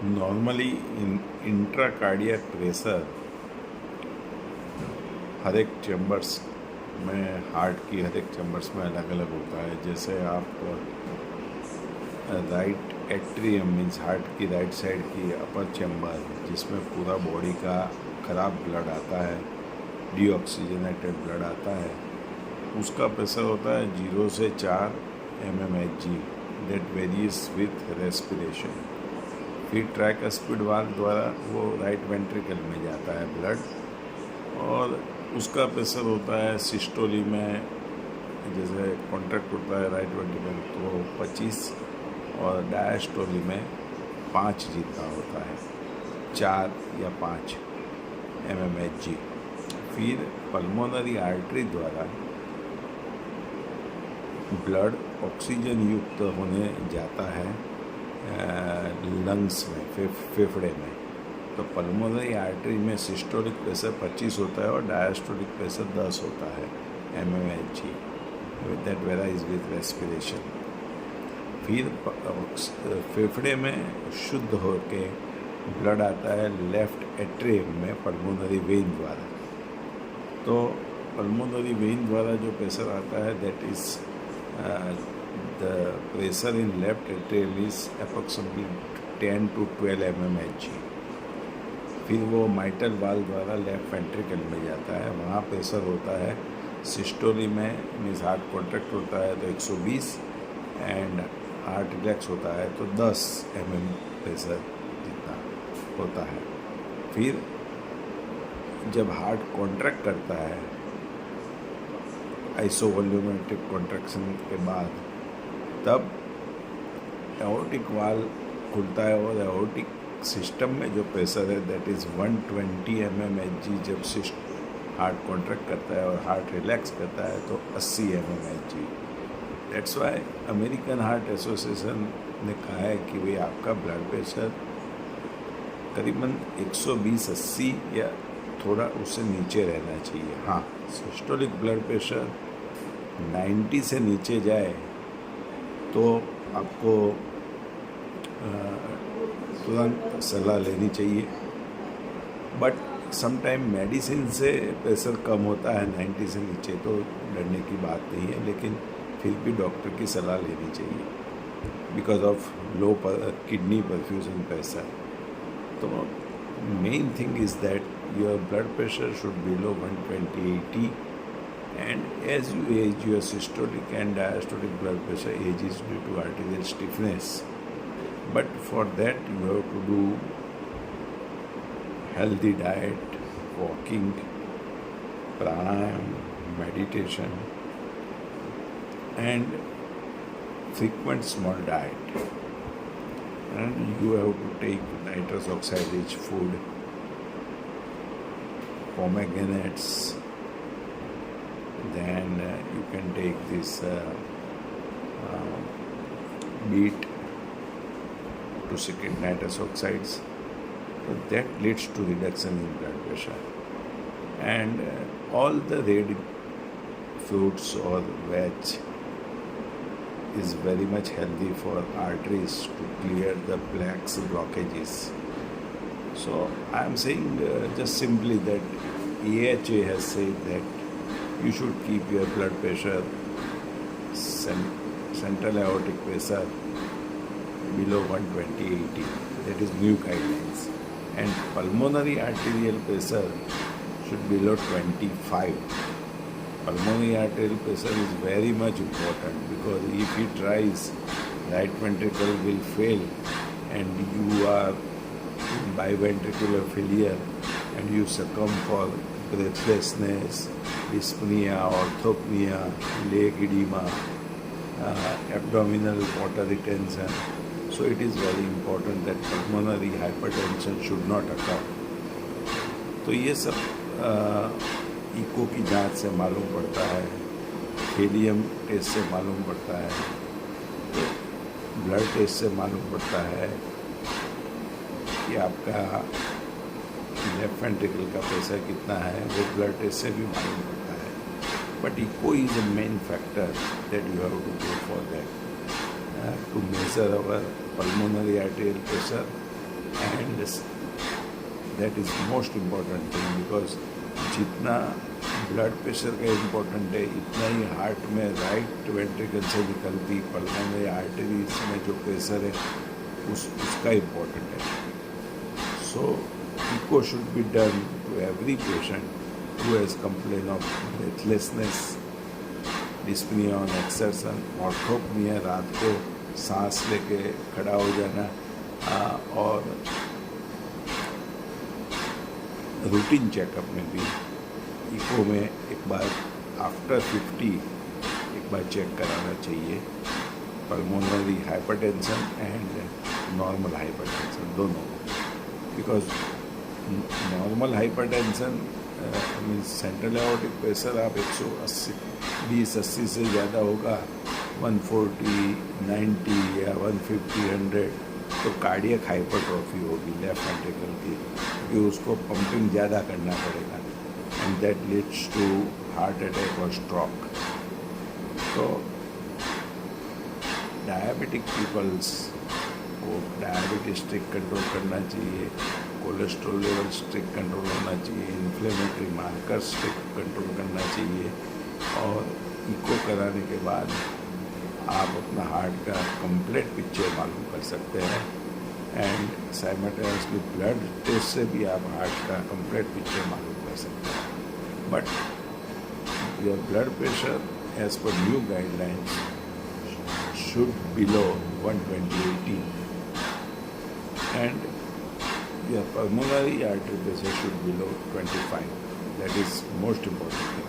Normally intracardiac pressure हर एक chambers में, heart की हर एक चैम्बर्स में अलग अलग होता है। जैसे आप राइट एट्रियम मीन्स हार्ट की राइट साइड की अपर चैम्बर, जिसमें पूरा बॉडी का खराब ब्लड आता है, डीऑक्सीजनेटेड ब्लड आता है, उसका प्रेशर होता है 0 से 4 mmHg। That varies with respiration. फिर ट्राइकस्पिड वाल्व द्वारा वो राइट वेंट्रिकल में जाता है ब्लड, और उसका प्रेशर होता है सिस्टोली में, जैसे कॉन्ट्रैक्ट होता है राइट वेंट्रिकल तो 25, और डायस्टोली में 5 जितना होता है, 4 या 5 mmHg। फिर पल्मोनरी आर्टरी द्वारा ब्लड ऑक्सीजन युक्त होने जाता है लंग्स में, फेफड़े में। तो पल्मोनरी आर्टरी में सिस्टोलिक प्रेशर 25 होता है और डायस्टोलिक प्रेशर 10 होता है mmHg। That varies with respiration. फिर फेफड़े में शुद्ध होके ब्लड आता है लेफ्ट एट्रियम में पल्मोनरी वेन द्वारा। तो पल्मोनरी वेन द्वारा जो प्रेशर आता है, that is the pressure in left atrium is approximately 10 to 12 mmHg। फिर वो माइटल वाल्व द्वारा लेफ्ट वेंट्रिकल में जाता है, वहाँ प्रेशर होता है सिस्टोली में, मीन्स हार्ट कॉन्ट्रैक्ट होता है तो 120, एंड हार्ट रिलैक्स होता है तो 10 mm प्रेशर जितना होता है। फिर जब हार्ट कॉन्ट्रैक्ट करता है आइसोवॉल्यूमेट्रिक कॉन्ट्रैक्शन के बाद, तब एओर्टिक वाल्व खुलता है और एओर्टिक सिस्टम में जो प्रेशर है दैट इज़ 120 mmHg। जब हार्ट कॉन्ट्रैक्ट करता है और हार्ट रिलैक्स करता है तो 80 mmHg। That's why American heart association ने कहा है कि भाई आपका ब्लड प्रेशर करीबन 120-80 या थोड़ा उससे नीचे रहना चाहिए। हाँ, सिस्टोलिक ब्लड प्रेशर 90 से नीचे जाए तो आपको तुरंत सलाह लेनी चाहिए। बट समटाइम मेडिसिन से प्रेशर कम होता है 90 से नीचे, तो डरने की बात नहीं है, लेकिन फिर भी डॉक्टर की सलाह लेनी चाहिए because of low kidney perfusion pressure. तो main thing is that your blood pressure should be below 120/80, and as you age, your systolic and diastolic blood pressure ages due to arterial stiffness. But for that you have to do healthy diet, walking, pranayam, meditation, and frequent small diet. And you have to take nitrous oxide rich food, pomegranates, then you can take this beet to secrete nitrous oxides. So that leads to reduction in blood pressure. And all the red fruits or veg is very much healthy for arteries to clear the plaques blockages. So I am saying just simply that AHA has said that you should keep your blood pressure, central aortic pressure below 120/80. That is new guidelines. And pulmonary arterial pressure should be below 25. Pulmonary arterial pressure is very much important because if it rise, right ventricle will fail and you are biventricular failure and you succumb for breathlessness, dyspnea, orthopnea, leg edema, abdominal water retention. So it is very important that pulmonary hypertension should not occur. तो ये सब eco की जांच से मालूम पड़ता है, helium test से मालूम पड़ता है, ब्लड टेस्ट से मालूम पड़ता है कि आपका लेफ्ट वेंट्रिकल का प्रेशर कितना है, वो ब्लड टेस्ट से भी मालूम पड़ता है। But echo is a main factor that you have to go for that to measure our pulmonary arterial pressure and that is most important thing, because जितना ब्लड प्रेशर का इम्पोर्टेंट है उतना ही हार्ट में राइट वेंट्रिकल से निकलती pulmonary arteries में जो प्रेशर है उसका इम्पोर्टेंट है. सो echo should be done to every patient who has complained of breathlessness, dyspnea on exertion, orthopnea, रात को सांस लेके खड़ा हो जाना, और रूटीन चेकअप में भी इको में एक बार आफ्टर 50 एक बार चेक कराना चाहिए. Pulmonary hypertension and normal hypertension दोनों, because normal hypertension means central aortic pressure आप 180 से ज़्यादा होगा, 140, 90 या 150, 100, तो कार्डियक हाइपरट्रॉफी होगी लेफ्ट वेंट्रिकल की, क्योंकि उसको पंपिंग ज़्यादा करना पड़ेगा and that leads to heart attack और स्ट्रोक. तो डायबिटिक पीपल्स को डायबिटीज स्ट्रिक्ट कंट्रोल करना चाहिए, कोलेस्ट्रॉल लेवल स्ट्रिक्ट कंट्रोल होना चाहिए, इन्फ्लेमेटरी मार्कर स्ट्रिक्ट कंट्रोल करना चाहिए, और इको कराने के बाद आप अपना हार्ट का कंप्लीट पिक्चर मालूम कर सकते हैं. एंड साइमल्टेनियसली ब्लड टेस्ट से भी आप हार्ट का कंप्लीट पिक्चर मालूम कर सकते हैं. But your blood pressure as per new guidelines should below 120/80 and your pulmonary artery pressure should below 25. That is most important.